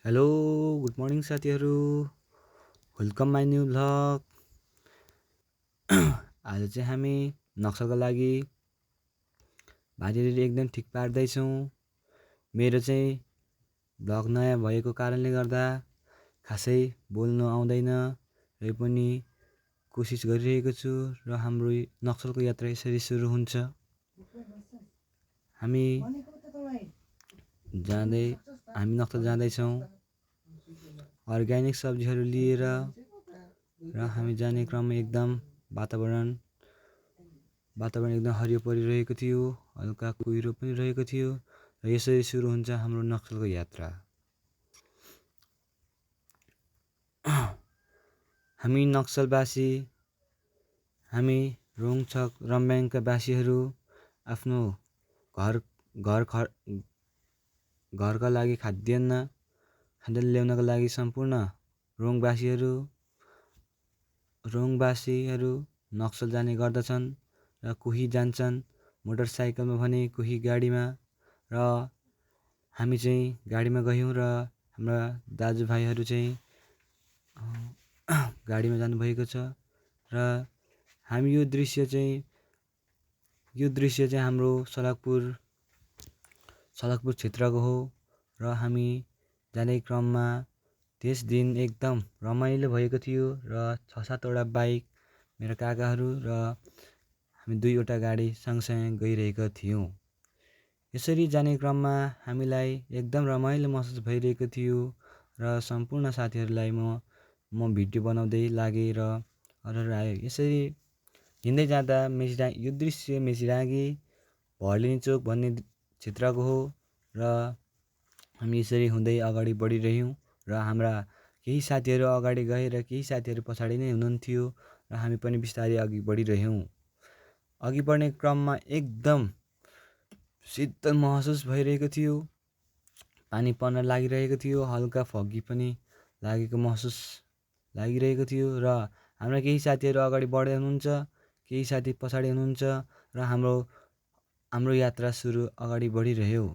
Hello good morning साथीहरू, welcome my new vlog. आज चाहिँ हामी नक्सलको लागि भारी एकदम ठिक पार्दैछौँ। मेरो चाहिँ भ्लग नयाँ भएको कारणले गर्दा खासै बोल्नु आउँदैन, र पनि कोसिस गरिरहेको छु। र हाम्रो नक्सलको यात्रा यसरी सुरु हुन्छ। हामी नक्सल जाँदैछौँ अर्ग्यानिक सब्जीहरू लिएर, र हामी जाने क्रममा एकदम वातावरण एकदम हरियो परिरहेको थियो, हल्का कुहिरो पनि रहेको थियो। र यसरी सुरु हुन्छ हाम्रो नक्सलको यात्रा। हामी नक्सलवासी, हामी रोङछक रम्ब्याङका वासीहरू आफ्नो घरका लागि खाद्यान्न ल्याउनका लागि सम्पूर्ण रोङवासीहरू नक्सल जाने गर्दछन्, र कोही जान्छन् मोटरसाइकलमा भने कोही गाडीमा। र हामी चाहिँ गाडीमा गयौँ, र हाम्रा दाजुभाइहरू चाहिँ गाडीमा जानुभएको छ। र हामी यो दृश्य चाहिँ हाम्रो सडकपुर क्षेत्रको हो। र हामी जाने क्रममा त्यस दिन एकदम रमाइलो भएको थियो, र 6-7वटा बाइक मेरा काकाहरू र हामी 2वटा गाडी सँगसँगै गइरहेका थियौँ। यसरी जाने क्रममा हामीलाई एकदम रमाइलो महसुस भइरहेको थियो, र सम्पूर्ण साथीहरूलाई म भिडियो बनाउँदै लागेँ, र अरूहरू आयो। यसरी हिँड्दै जाँदा यो दृश्य मेचीडाँगी भर्लिनी चोक भन्ने क्षेत्रको हो। र हामी यसरी हुँदै अगाडि बढिरह्यौँ, र हाम्रा केही साथीहरू अगाडि गए र केही साथीहरू पछाडि नै हुनुहुन्थ्यो, र हामी पनि बिस्तारै अघि बढिरह्यौँ। अघि बढ्ने क्रममा एकदम शीतल महसुस भइरहेको थियो, पानी पर्न लागिरहेको थियो, हल्का फगी पनि लागिरहेको थियो। र हाम्रा केही साथीहरू अगाडि बढ्दै हुनुहुन्छ, केही साथी पछाडि हुनुहुन्छ, र हाम्रो यात्रा सुरु अगाडि बढिरह्यो।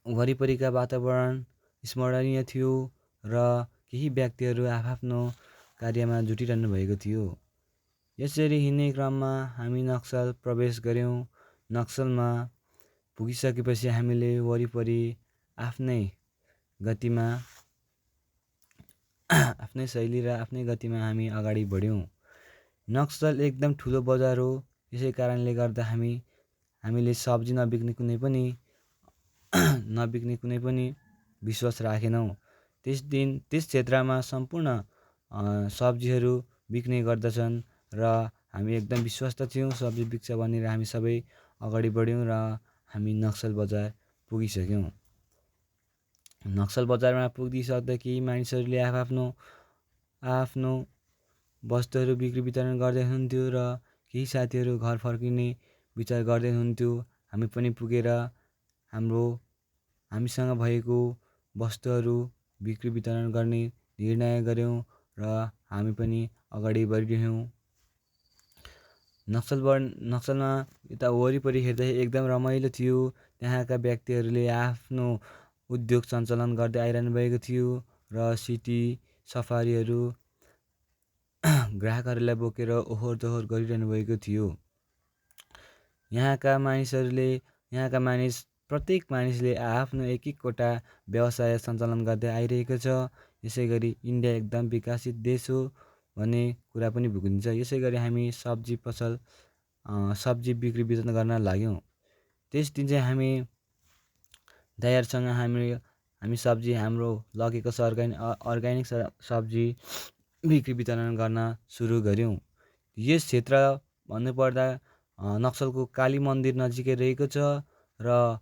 वरिपरिका वातावरण स्मरणीय थियो, र केही व्यक्तिहरू आफ्नो कार्यमा जुटिरहनु भएको थियो। यसरी हिँड्ने क्रममा हामी नक्सल प्रवेश गऱ्यौँ। नक्सलमा पुगिसकेपछि हामीले वरिपरि आफ्नै शैली र आफ्नै गतिमा हामी अगाडि बढ्यौँ। नक्सल एकदम ठुलो बजार हो, यसै कारणले गर्दा हामीले सब्जी नबिक्ने कुनै पनि विश्वास राखेनौँ। त्यस क्षेत्रमा सम्पूर्ण सब्जीहरू बिक्ने गर्दछन्, र हामी एकदम विश्वस्त थियौँ सब्जी बिक्छ भनेर। हामी सबै अगाडि बढ्यौँ, र हामी नक्सल बजार पुगिसक्यौँ। नक्सल बजारमा पुगिसक्दा केही मानिसहरूले आफ्नो वस्तुहरू बिक्री वितरण गर्दै हुनुहुन्थ्यो, र केही साथीहरू घर फर्किने विचार गर्दै हुनुहुन्थ्यो। हामी पनि पुगेर हामीसँग भएको वस्तुहरू बिक्री वितरण गर्ने निर्णय गऱ्यौँ, र हामी पनि अगाडि बढिरह्यौँ। नक्सलमा यता वरिपरि हेर्दा एकदम रमाइलो थियो। त्यहाँका व्यक्तिहरूले आफ्नो उद्योग सञ्चालन गर्दै आइरहनु भएको थियो, र सिटी सफारीहरू ग्राहकहरूलाई बोकेर ओहोर दोहोर गरिरहनु भएको थियो। प्रत्येक मानिसले आफ्नो एकवटा व्यवसाय सञ्चालन गर्दै आइरहेको छ। यसै गरी इन्डिया एकदम विकसित देश हो भन्ने कुरा पनि बुझिन्छ। यसै गरी हामी सब्जी बिक्री वितरण गर्न लाग्यौँ। त्यस दिन चाहिँ हामी दाइहरूसँग हामी सब्जी हाम्रो लगेको अर्ग्यानिक सब्जी बिक्री वितरण गर्न सुरु गऱ्यौँ। यस क्षेत्र भन्नुपर्दा नक्सलको काली मन्दिर नजिकै रहेको छ, र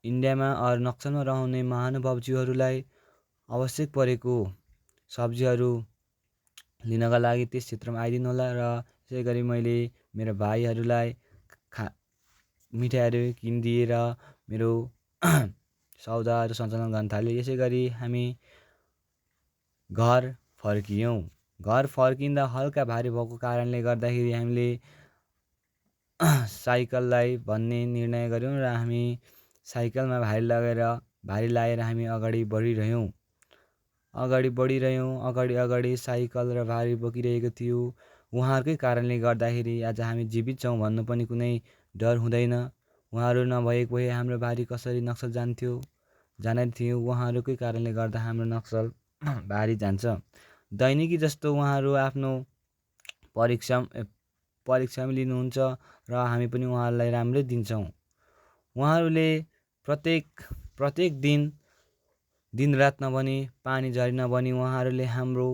इन्डियामा नक्सलमा रहने महानुभावज्यूहरूलाई आवश्यक परेको सब्जीहरू लिनका लागि त्यस क्षेत्रमा आइदिनुहोला। र यसै गरी मैले मेरो भाइहरूलाई मिठाईहरू किनिदिएर मेरो सौदाहरू सञ्चालन गर्न थालेँ। यसै गरी हामी घर फर्कियौँ। घर फर्किँदा हल्का भारी भएको कारणले गर्दाखेरि हामीले साइकललाई भन्ने निर्णय गऱ्यौँ, र हामी साइकलमा भारी लगेर भारी लाएर हामी अगाडि बढिरह्यौँ। अगाडि साइकल र भारी बोकिरहेको थियो। उहाँहरूकै कारणले गर्दाखेरि आज हामी जीवित छौँ भन्नु पनि कुनै डर हुँदैन। उहाँहरू नभएको भए हाम्रो भारी कसरी नक्सल जाने थियो। उहाँहरूकै कारणले गर्दा हाम्रो नक्सल भारी जान्छ। दैनिकी जस्तो उहाँहरू आफ्नो परीक्षा लिनुहुन्छ र हामी पनि उहाँहरूलाई राम्रै दिन्छौँ। उहाँहरूले प्रत्येक दिनरात नभनी पानी झरी नभनी उहाँहरूले हाम्रो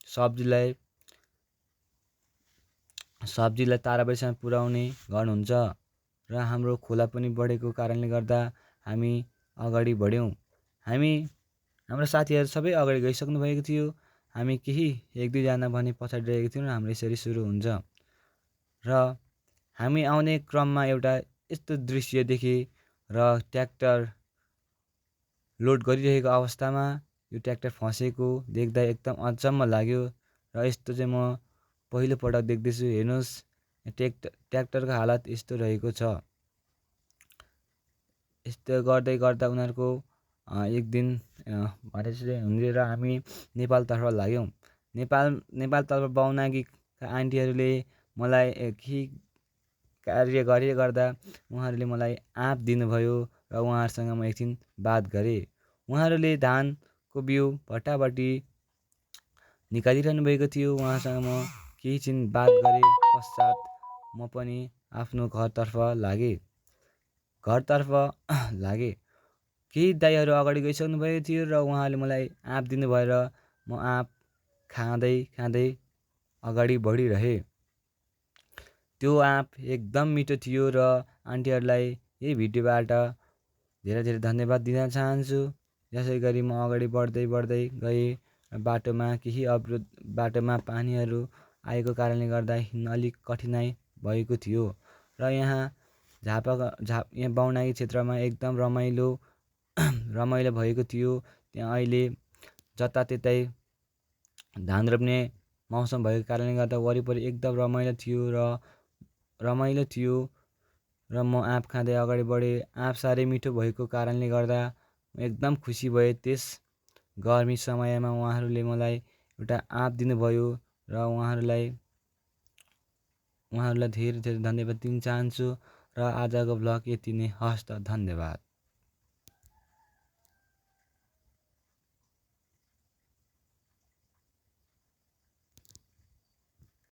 सब्जीलाई ताराबारीसम्म पुर्याउने गर्नुहुन्छ र हाम्रो खोला पनि बढेको कारणले गर्दा हामी अगाडि बढ्यौँ। हाम्रो साथीहरू सबै अगाडि गइसक्नु भएको थियो। हामी केही 1-2 जना भने पछाडि रहेको थियौँ र हाम्रो यसरी सुरु हुन्छ। र हामी आउने क्रममा एउटा यस्तो दृश्य देखेँ र ट्र्याक्टर लोड गरिरहेको अवस्थामा यो ट्र्याक्टर फँसेको देख्दा एकदम अचम्म लाग्यो। र यस्तो चाहिँ म पहिलोपटक देख्दैछु। हेर्नुहोस् ट्र्याक्टरको हालत यस्तो रहेको छ। यस्तो गर्दै गर्दा उनीहरूको एक दिन हुँदै र हामी नेपालतर्फ लाग्यौँ। नेपालतर्फ बाहुनागीका आन्टीहरूले मलाई केही कार्य गरे गर्दा उहाँहरूले मलाई आँप दिनुभयो र उहाँहरूसँग म एकछिन बात गरेँ। उहाँहरूले धानको बिउ भट्टाभट्टी निकालिरहनु भएको थियो। उहाँसँग म केही छिन बात गरे पश्चात म पनि आफ्नो घरतर्फ लागेँ। केही दाइहरू अगाडि गइसक्नु भएको थियो र उहाँहरूले मलाई आँप दिनुभयो र म आँप खाँदै अगाडि बढिरहेँ। त्यो आँप एकदम मिठो थियो र आन्टीहरूलाई यही भिडियोबाट धेरै धन्यवाद दिन चाहन्छु। यसै गरी म अगाडि बढ्दै गएँ। बाटोमा पानीहरू आएको कारणले गर्दा हिँड्न अलिक कठिनाइ भएको थियो र यहाँ बाहुनागी क्षेत्रमा एकदम रमाइलो भएको थियो। त्यहाँ अहिले जताततै धान रोप्ने मौसम भएको कारणले गर्दा वरिपरि एकदम रमाइलो थियो र म आँप खाँदै अगाडि बढेँ। आँप साह्रै मिठो भएको कारणले गर्दा एकदम खुसी भएँ। त्यस गर्मी समयमा उहाँहरूले मलाई एउटा आँप दिनुभयो र उहाँहरूलाई धेरै धन्यवाद दिन चाहन्छु। र आजको भ्लग यति नै। हस् त, धन्यवाद।